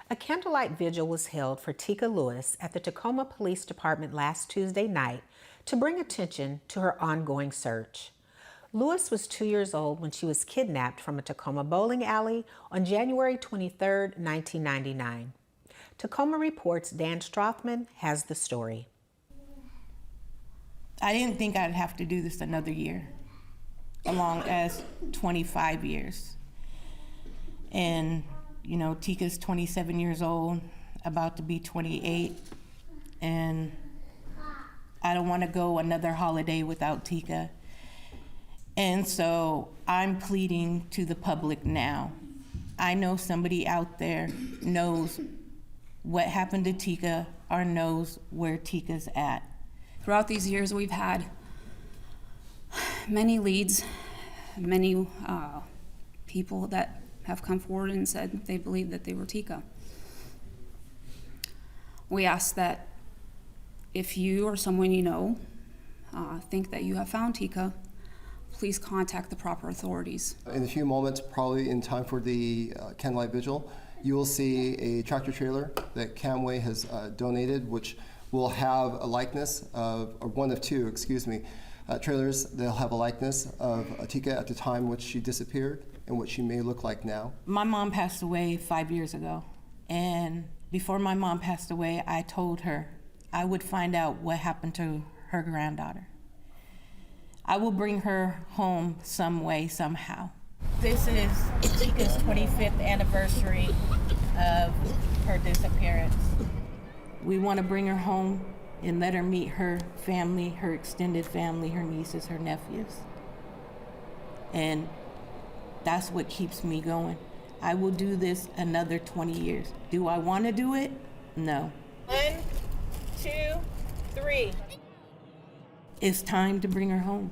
A candlelight vigil was held for Teekah Lewis at the Tacoma Police Department last Tuesday night to bring attention to her ongoing search. Lewis was 2 years old when she was kidnapped from a Tacoma bowling alley on January 23, 1999. Tacoma Reports' Dan Strothman has the story. I didn't think I'd have to do this another year, along as 25 years. And you know, Teekah's 27 years old, about to be 28, and I don't want to go another holiday without Teekah. And so I'm pleading to the public now. I know somebody out there knows what happened to Teekah or knows where Teekah's at. Throughout these years, we've had many leads, many people that have come forward and said they believe that they were Teekah. We ask that if you or someone you know think that you have found Teekah, please contact the proper authorities. In a few moments, probably in time for the Candlelight Vigil, you will see a tractor trailer that Camway has donated, which will have a likeness of, or one of two, trailers. They'll have a likeness of Teekah at the time which she disappeared and what she may look like now. My mom passed away 5 years ago, and before my mom passed away, I told her I would find out what happened to her granddaughter. I will bring her home some way, somehow. This is Teekah's 25th anniversary of her disappearance. We want to bring her home and let her meet her family, her extended family, her nieces, her nephews. And that's what keeps me going. I will do this another 20 years. Do I want to do it? No. 1, 2, 3. It's time to bring her home.